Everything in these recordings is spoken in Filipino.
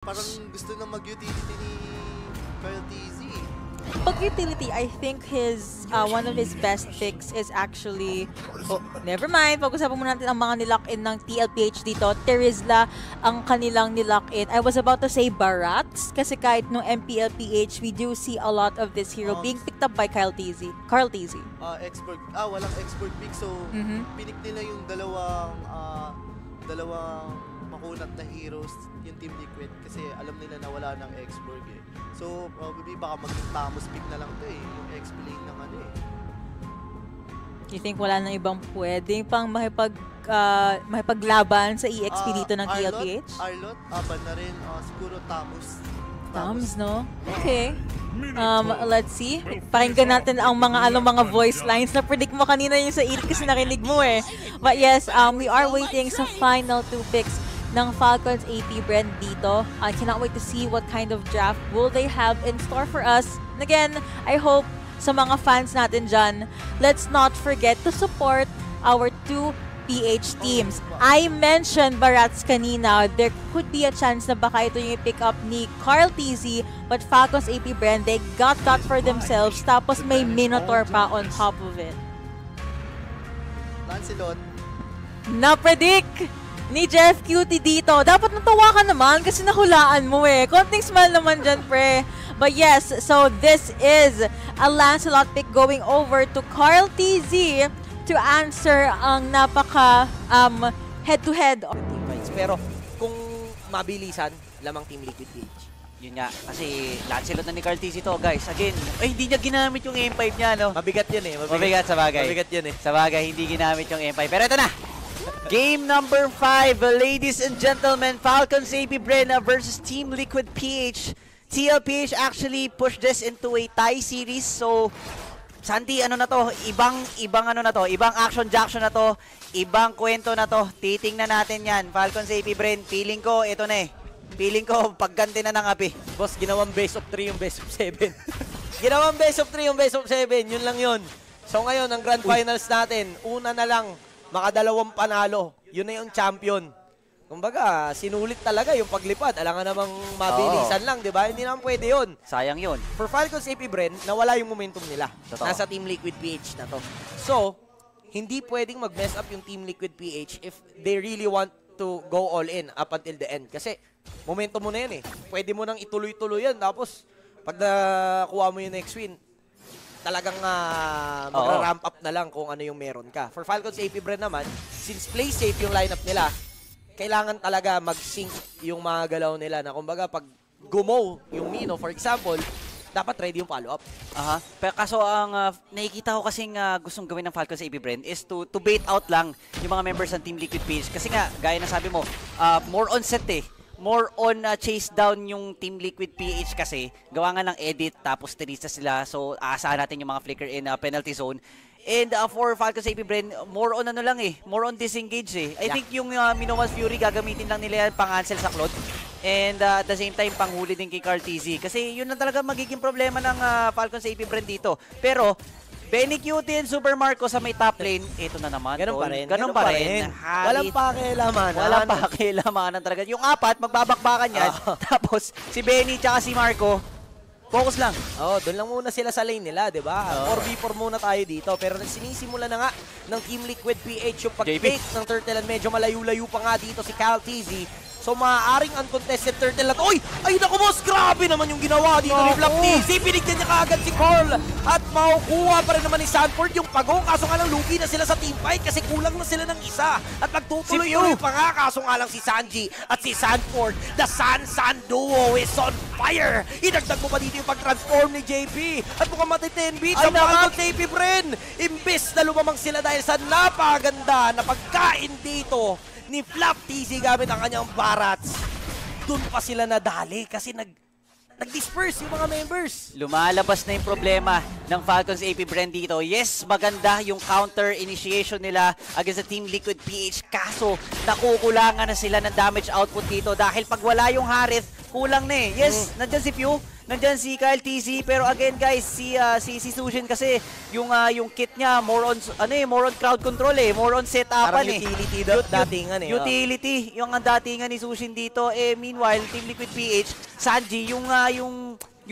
Parang gusto na mag-utility ni Kyle TZ. Pag utility, I think one of his best picks is actually, never mind, pag-usapan muna natin ang mga nilock-in ng TLPH dito. Terizla ang kanilang nilock-in. I was about to say Barats, kasi kahit nung MPLPH, we do see a lot of this hero being picked up by Carl TZ. Walang expert pick, so pinik nila yung dalawang makunat na heroes, yung Team Liquid, kasi alam nila na wala ng expert eh. So, probably baka maging Tamos pick na lang to eh, yung XP lane ng ano eh. You think wala nang ibang pwedeng pang makipaglaban sa EXP dito ng TLPH? Arlot, ban na rin, siguro Tamos. Tams, no? Okay. Let's see. Pakinggan natin ang mga voice lines na predict mo kanina yung sa 8 kasi narinig mo eh. But yes, we are waiting sa final 2 picks ng Falcons AP brand dito. I cannot wait to see what kind of draft will they have in store for us. And again, I hope sa mga fans natin dyan, let's not forget to support our 2 PH teams. I mentioned Barats kanina, there could be a chance na baka ito yung pick up ni Carl TZ, but Falcons AP brand, they got that for themselves, tapos may Minotaur pa on top of it. Lancelot. Na-predict ni Jeff Cutie dito. Dapat natawa ka naman kasi nahulaan mo eh. Konting smile naman dyan, pre. But yes, so this is a Lancelot pick going over to Carl TZ to answer ang napaka head-to-head. Pero kung mabilisan, lamang Team Liquid PH. Yun nga, kasi Lancelot na ni Carl TZ to, guys. Again, hindi niya ginamit yung M5 niya, no? Mabigat yun eh. Mabigat sa bagay. Mabigat yun eh. Sa bagay, hindi ginamit yung M5. Pero ito na! Game number 5, ladies and gentlemen, Falcons AP Brenna versus Team Liquid PH. TLPH actually pushed this into a tie series, so Santi, ano na to? Ibang ano na to? Ibang action-jackson na to? Ibang kwento na to? Titingnan natin yan. Falcons AP Bren, feeling ko, ito na eh. Feeling ko, pagganti na ng api. Boss, ginawang best of 3 yung best of 7. Ginawang best of 3 yung best of 7, yun lang yun. So ngayon, ang grand finals natin, una na lang, makadalawang panalo. Yun na yung champion. Kumbaga, sinulit talaga yung paglipad. Alangan namang mabilisan lang, di ba? Hindi naman pwede yun. Sayang yun. For Falcons AP Bren, nawala yung momentum nila. Totoo. Nasa Team Liquid PH na to. So, hindi pwedeng mag-mess up yung Team Liquid PH if they really want to go all in up until the end. Kasi, momentum mo na yan eh. Pwede mo nang ituloy-tuloy yan. Tapos, pag nakuha mo yung next win, talagang magra-ramp up na lang kung ano yung meron ka. For Falcons AP Bren naman, since play safe yung lineup nila, kailangan talaga mag-sync yung mga galaw nila na kumbaga pag gumow yung Mino, for example, dapat ready yung follow-up. Pero kaso ang nakikita ko kasing gustong gawin ng Falcons AP Bren is to bait out lang yung mga members ng Team Liquid PH. Kasi nga, gaya na sabi mo, more on set eh. More on chase down yung Team Liquid PH kasi gawa nga ng edit tapos terista sila. So, aasahan natin yung mga flicker in penalty zone. And for Falcons AP Bren, more on ano lang eh. More on disengage eh. I think yung Minowan's Fury gagamitin lang nila yan pang-cancel sa Claude. And at the same time, panghuli din kay Carl TZ. Kasi yun na talaga magiging problema ng Falcons AP Bren dito. Pero, Benny Cutie and Super Marco sa may top lane, ito na naman. Ganun pa rin. Ganun pa rin. Walang pakialaman. Walang pakialamanan talaga. Yung apat, magbabakbakan yan. Tapos, si Benny tsaka si Marco, focus lang. Doon lang muna sila sa lane nila, di ba? 4v4 muna tayo dito. Pero sinisimula na nga ng Team Liquid PH yung pag-take ng Turtle and medyo malayo-layo pa nga dito si Cal TZ. So maaaring uncontested Turtle at oy! Ay naku boss! Grabe naman yung ginawa dito ni Flap TZ. Pinigyan niya kaagad si Carl. At makukuha pa rin naman ni Sanford yung pagong. Kaso nga lang lugi na sila sa team fight kasi kulang na sila ng isa. At magtutuloy-tuloy pa nga. Kaso nga lang si Sanji at si Sanford. The San duo is on fire. Idagdag mo pa dito yung pag-transform ni JP. At mukhang mati-10 beats sa Falcons AP Bren. Imbis na lumamang sila dahil sa napaganda na pagkain dito ni Flap TZ gamit ang kanyang Barats. Doon pa sila nadali kasi nag-disperse yung mga members. Lumalabas na yung problema ng Falcons AP Bren dito. Yes, maganda yung counter initiation nila against the Team Liquid PH. Kaso, nakukulangan na sila ng damage output dito dahil pag wala yung Harith, kulang na eh. Yes, nandyan si Pew. nandyan si Kyle TZ, pero again guys, si Sushin kasi yung kit niya more on crowd control more on setupan Parang utility datingan Utility, yung ang datingan ni Sushin dito. Meanwhile, Team Liquid PH, Sanji, yung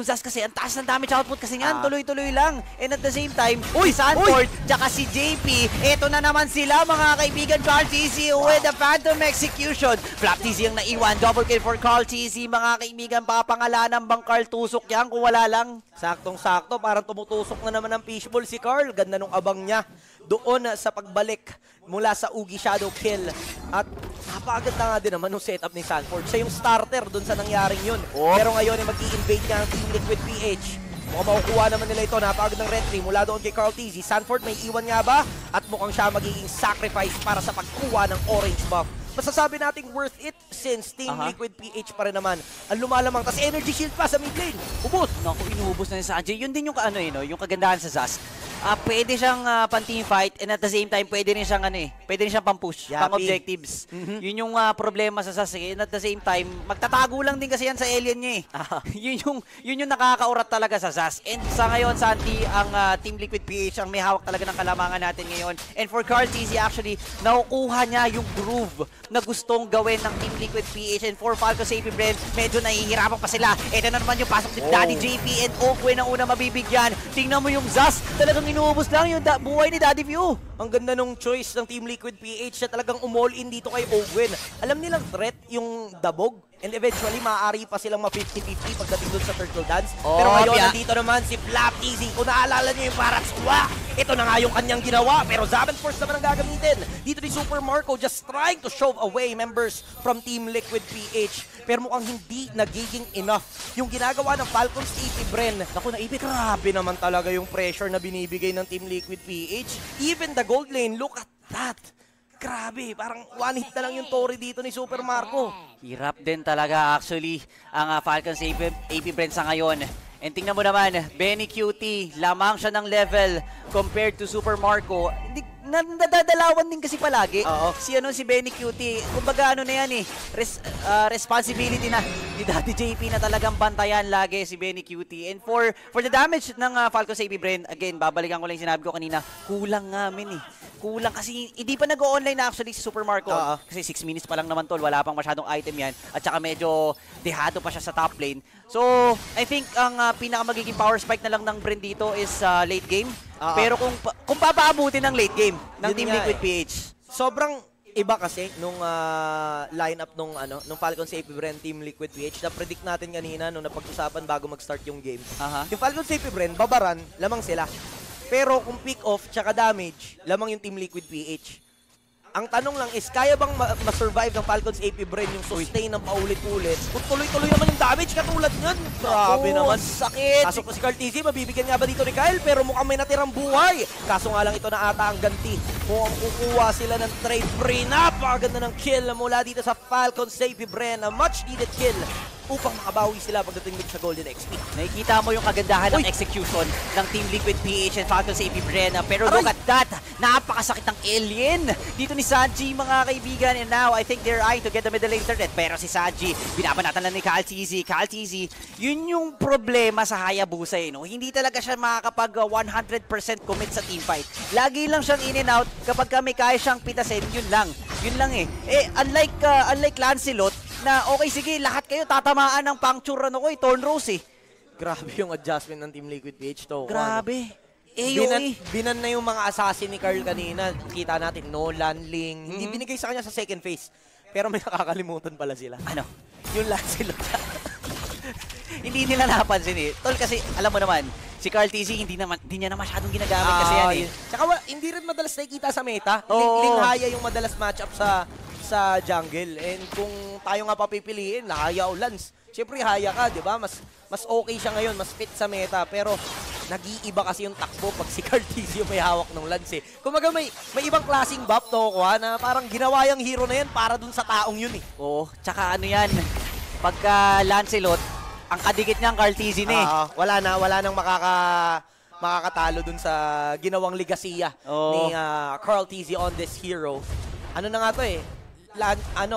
Zas kasi, ang taas ng damage output kasi nga, tuloy-tuloy lang. And at the same time, si Sanford, tsaka si JP, eto na naman sila mga kaibigan, Carl TZ with the Phantom Execution. Flap TZ ang naiwan, double kill for Carl TZ, mga kaibigan, papangalanan bang Carl tusok yan kung wala lang? Saktong-sakto, parang tumutusok na naman ng fishball si Carl. Ganda nung abang niya doon sa pagbalik mula sa Ugi Shadow Kill. At napakaganda nga din naman yung setup ni Sanford. Siya yung starter doon sa nangyaring yun. Pero ngayon ay mag-i-invade niya ang Team Liquid PH. Mukhang makukuha naman nila ito. Napakagandang retry mula doon kay Carl TZ. Sanford may iwan nga ba? At mukhang siya magiging sacrifice para sa pagkuha ng orange buff. Masasabi nating worth it since Team Liquid PH pa rin naman ang lumalamang. Tapos energy shield pa sa mid lane. Ubos! Naku, inuubos na ni Sanji. Yun din yung yung kagandahan sa Zas. Pwede siyang pan-team fight and at the same time pwede rin siyang pang-push, pang-objectives. Yun yung problema sa Zas and at the same time magtatago lang din kasi yan sa alien niya yun yung nakakaurat talaga sa Zas. And sa ngayon, Santi, ang Team Liquid PH ang may hawak talaga ng kalamangan natin ngayon. And for Carl TZ actually, nakukuha niya yung groove na gustong gawin ng Team Liquid PH. And for Falco Safety Brand, medyo nahihirapan pa sila. Ito na naman yung pasok ni Daddy JP and Oakwe na una mabibigyan. Tingnan mo yung Zas, talagang inuubos lang yung buhay ni Daddy View. Ang ganda nung choice ng Team Liquid PH na talagang umall-in dito kay Owen. Alam nilang threat yung Dabog and eventually maaari pa silang ma-50-50 pagdating doon sa Turtle Dance. Pero ngayon, nandito naman si Flap TZ. Kung naalala niyo yung Parax, ito na nga yung kanyang ginawa. Pero Zaben Force naman ang gagamitin. Dito ni Super Marco just trying to shove away members from Team Liquid PH. Pero mukhang hindi nagiging enough yung ginagawa ng Falcons 80 Bren. Naku, naibig. Grabe naman talaga yung pressure na binibigay ng Team Liquid PH. Even the gold lane, look at that. Grabe, parang one hit na lang yung Tori dito ni Super Marco. Hirap din talaga actually ang Falcons AP Brand sa ngayon. And tingnan mo naman, Benny Cutie, lamang siya ng level compared to Super Marco. Nadadalawan din kasi palagi. Si Benny Cutie, kumbaga na yan responsibility na ni Daddy JP na talagang bantayan lagi si Benny Cutie. And for the damage ng Falcons AP Brand, again, babalikan ko lang yung sinabi ko kanina, kulang namin Kulang kasi hindi pa nag-o-online na actually si Super Marco. Kasi 6 minutes pa lang naman tol, wala pang masyadong item yan. At saka medyo dehado pa siya sa top lane. So, I think ang pinaka magiging power spike na lang ng Brand dito is late game. Pero kung papaabutin ng late game ng Team Liquid PH. Sobrang iba kasi nung lineup nung Falcons AP Brand Team Liquid PH na predict natin kanina nung napag-usapan bago mag-start yung game. Yung Falcons AP Brand, babaran, lamang sila. Pero kung pick-off tsaka damage, lamang yung Team Liquid PH. Ang tanong lang is, kaya bang ma-survive ng Falcons AP Brain yung sustain ng paulit-ulit? Kung tuloy-tuloy naman yung damage katulad nyan. Grabe naman. Sakit. Kaso si Carl TZ, mabibigyan nga ba dito ni Kyle? Pero mukhang may natirang buhay. Kaso nga lang ito na ata ang ganti. Mukhang kukuha sila ng trade free. Napakaganda ng kill mula dito sa Falcons AP Brain. A much needed kill upang makabawi sila pagdating sa Golden XP. Nakikita mo yung kagandahan ng execution ng Team Liquid PH and Falcons AP Brenna. Pero look at that! Napakasakit ng alien dito ni Sanji, mga kaibigan. And now, I think they're eyeing to get the middle lane internet. Pero si Sanji, binabanatan lang ni Kyle TZ. Kyle TZ, yun yung problema sa Hayabusa Hindi talaga siya makakapag 100% commit sa teamfight. Lagi lang siyang in and out kapag may kaya siyang pitasin, yun lang. Yun lang unlike Lancelot, na okay sige, lahat kayo tatamaan ng puncture Thorn Rose Grabe yung adjustment ng Team Liquid PH to. Grabe. Binan na yung mga assassin ni Carl kanina. Kita natin, Nolan, Ling. Hindi binigay sa kanya sa second phase. Pero may nakakalimutan pala sila. Ano? Yung Lancelot. Hindi nila napansin Tol, kasi alam mo naman, si Carl TZ hindi niya na masyadong ginagamit kasi yan Tsaka hindi rin madalas nakikita sa meta. Linghaya yung madalas matchup sa jungle. And kung tayo nga papipiliin, Haya o Lance, syempre Haya ka, di ba? Mas okay siya ngayon, mas fit sa meta. Pero nag-iiba kasi yung takbo pag si Carl TZ yung may hawak ng Lance Kumaga may ibang klaseng buff to na parang ginawa yung hero na yan para dun sa taong yun Oo, tsaka yan, pagka Lancelot, ang kadikit niya ang Carl TZ wala nang makakatalo dun sa ginawang ligasiya ni Carl TZ on this hero. Ano na nga to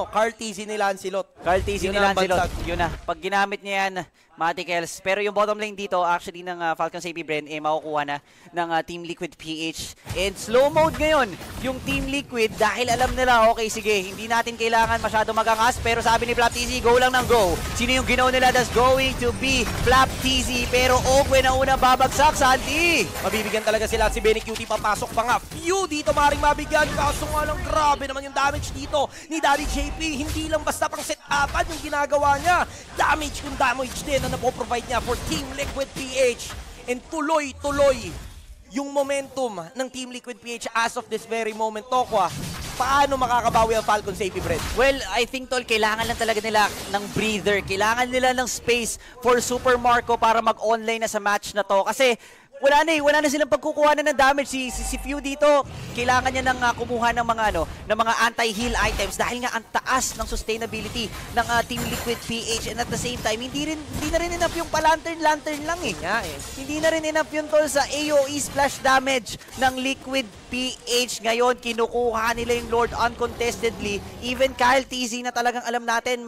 Carl TZ ni Lancelot. Carl TZ ni Lancelot. Yun na. Pag ginamit niya yan, Maticals. Pero yung bottom lane dito, actually, ng Falcons AP Bren, makukuha na ng Team Liquid PH. And slow mode ngayon, yung Team Liquid, dahil alam nila, okay, sige, hindi natin kailangan masyado magangas, pero sabi ni Flap TZ, go lang ng go. Sino yung ginaw nila? That's going to be Flap TZ, pero Ogwe na unang babagsak, Santi! Mabibigyan talaga sila si Benny Cutie, papasok pa nga. Few dito maaaring mabigyan, kaso nga lang grabe naman yung damage dito ni Daddy JP. Hindi lang basta pang set-upan yung ginagawa niya. Damage kung damage din na napoprovide niya for Team Liquid PH. And tuloy-tuloy yung momentum ng Team Liquid PH as of this very moment. Tokwa, paano makakabawi ang Falcons AP Bren? Well, I think, Tol, kailangan lang talaga nila ng breather. Kailangan nila ng space for Super Marco para mag-online na sa match na to. Kasi wala na silang pagkukuha na ng damage. Si Few dito, kailangan niya nang kumuha ng mga anti-heal items dahil nga ang taas ng sustainability ng Team Liquid PH, and at the same time, hindi na rin enough yung pa-lantern lang eh. Hindi na rin enough yun, Tol, sa AoE splash damage ng Liquid PH. Ngayon, kinukuha nila yung Lord uncontestedly. Even Kyle TZ na talagang alam natin,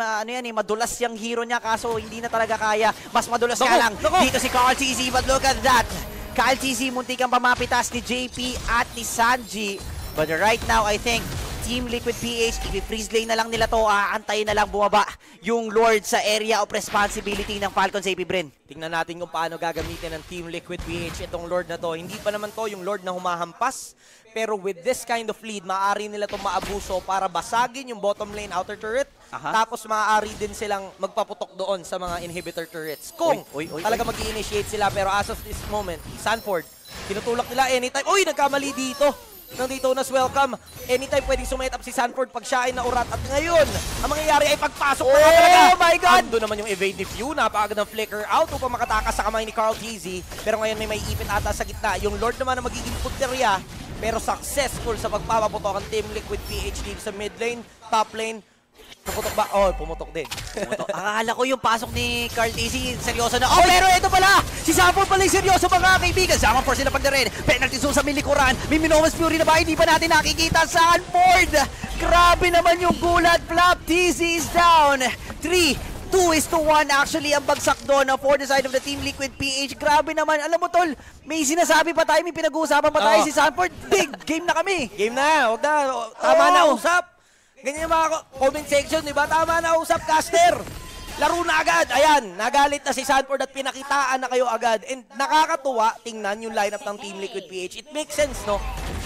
madulas yung hero niya, kaso hindi na talaga kaya. Mas madulas nga lang dito si Carl TZ, but look at that. Kyle TZ, muntik kang pamapitas ni JP at ni Sanji. But right now, I think, Team Liquid PH, i-freeze lane na lang nila to, aantayin na lang bumaba yung Lord sa area of responsibility ng Falcons AP Bren. Tingnan natin kung paano gagamitin ng Team Liquid PH itong Lord na to. Hindi pa naman to yung Lord na humahampas, pero with this kind of lead, maaari nila itong maabuso para basagin yung bottom lane outer turret. Tapos maaari din silang magpaputok doon sa mga inhibitor turrets. Kung talaga mag-i-initiate sila, pero as of this moment, Sanford, tinutulak nila anytime. Uy, nagkamali dito. Nandito na welcome. Anytime pwedeng sumite up si Sanford pag siya ay naurat. At ngayon, ang mangyayari ay pagpasok na talaga. Oh my God! Ando naman yung evade ni Few. Napakagad ng flicker out upang makatakas sa kamay ni Carl TZ. Pero ngayon may ipit ata sa gitna. Yung Lord naman na magiging punteriya. Pero successful sa pagpapaputok ang Team Liquid PH dito sa mid lane, top lane. Pumutok ba? Oh, pumutok din. Akala ko yung pasok ni Carl TZ, seryoso na. Oh, pero ito pala! Si Sanford pala yung seryoso, mga kaibigan. Sama for sila pag na rin. Penalty zone sa milikuran. May Minomas Fury na ba? Hindi pa natin nakikita. Sanford! Grabe naman yung gulat. Flap TZ is down. 2-1 actually ang bagsak doon for the side of the Team Liquid PH. Grabe naman. Alam mo, Tol, may sinasabi pa tayo, may pinag-uusapan pa tayo si Sanford. Big game na kami. Game na. Huwag na. Tama na usap. Ganyan yung mga comment section, di ba? Tama na usap, caster. Laro na agad. Ayan, nagalit na si Sanford at pinakitaan na kayo agad. And nakakatuwa, tingnan yung lineup ng Team Liquid PH. It makes sense, no?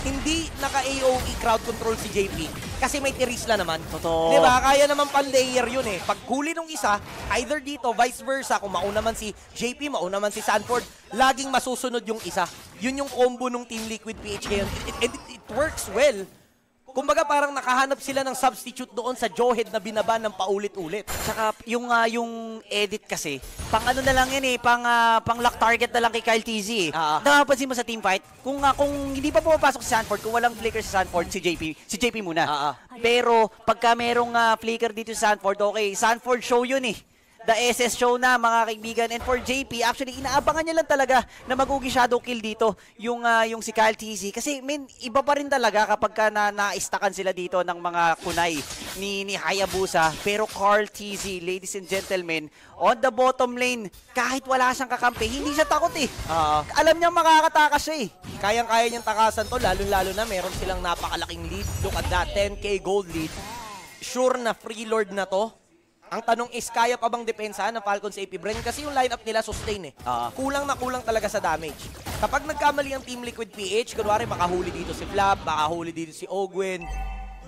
Hindi naka-AoE crowd control si JP kasi may Tirisla naman. Totoo. Di ba? Kaya naman pan-layer yun eh. Pag huli nung isa, either dito, vice versa, kung mauna man si JP, mauna man si Sanford, laging masusunod yung isa. Yun yung combo nung Team Liquid PH ngayon. It works well. Kumbaga parang nakahanap sila ng substitute doon sa Jawhead na binaban ng paulit-ulit. Tsaka yung edit kasi, pang ano na lang yan eh, pang lock target na lang kay Kyle TZ eh. Napapansin mo sa team fight, kung hindi pa pumapasok si Sanford, kung walang flicker si Sanford, si JP muna. Pero pagka merong flicker dito si Sanford, okay, Sanford show yun eh. The SS show na, mga kaibigan. And for JP, actually, inaabangan niya lang talaga na mag-ugi shadow kill dito yung si Kyle TZ. Kasi, iba pa rin talaga kapag ka na-istakan sila dito ng mga kunay ni Hayabusa. Pero Carl TZ, ladies and gentlemen, on the bottom lane, kahit wala siyang kakampi, hindi siya takot eh. Alam niya makakatakas siya eh. Kayang-kaya niyang takasan to, lalo-lalo na meron silang napakalaking lead. Look at that, 10k gold lead. Sure na free lord na to. Ang tanong is, kaya pa bang depensahan ng Falcons AP Bren? Kasi yung lineup nila sustain eh. Kulang na kulang talaga sa damage. Kapag nagkamali ang Team Liquid PH, kunwari makahuli dito si Flap, makahuli dito si Ogwen,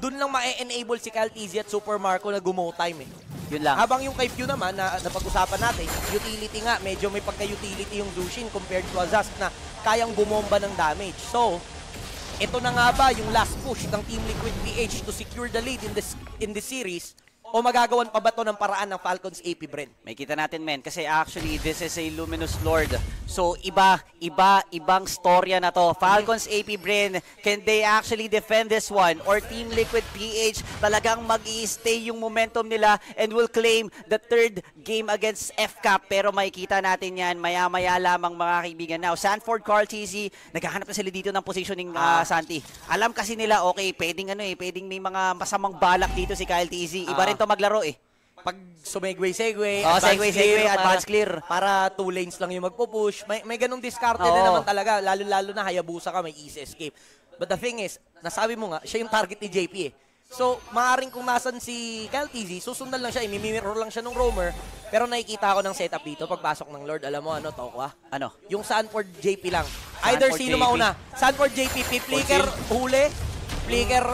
dun lang ma-enable si Kyle TZ at Super Marco na gumo time eh. Yun lang. Habang yung kay Few naman, na napag-usapan natin, utility nga, medyo may pagka-utility yung Dushin compared to Azaz na kayang bumomba ng damage. So, ito na nga ba yung last push ng Team Liquid PH to secure the lead in this series? O magagawan pa ba ito ng paraan ng Falcons AP Bren? May kita natin, men. Kasi actually, this is a Luminous Lord. So, ibang storya na to. Falcons AP Bren, can they actually defend this one? Or Team Liquid PH, talagang mag-i-stay yung momentum nila and will claim the third game against FCAP. Pero makikita natin yan, maya-maya lamang, mga kaibigan. Now, Sanford, Carl TZ, naghahanap na sila dito ng positioning, Santi. Alam kasi nila, okay, pwedeng may mga masamang balak dito si Kyle TZ. Iba rin to maglaro eh. pag sumegway-segway, Segway, advance clear. Para 2 lanes lang yung magpo-push. May ganung diskarte din Oo. naman talaga. Lalo-lalo na Hayabusa ka, may easy escape. But the thing is, nasabi mo nga, siya yung target ni JP eh. So, maaaring kung nasan si Kyle TZ, susundan lang siya, imimirror lang siya ng roamer. Pero nakikita ko ng setup dito, pagpasok ng Lord, alam mo ano, Tokwa? Ano? Yung Sanford JP lang. Either Sanford sino JP. mauna. Sanford JP, flicker, huli. Flicker,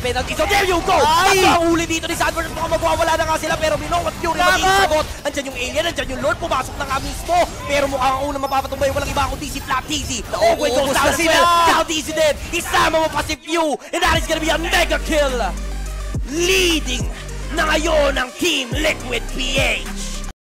penalty. So there you go! Ay! Ang huli dito ni Sanford. Mukhang magwawala na nga sila, pero Minowat Fury mag-iisagot. Andyan yung alien, andyan yung Lord, pumasok na nga mismo. Pero mukhang ang unang mapapatumbay, walang iba kundi si Flat TZ. Oh, wait, goes down as well. Cal TZ din. Isama mo pa si Few. And that is gonna be a mega kill. Leading na ngayon ang Team Liquid PH.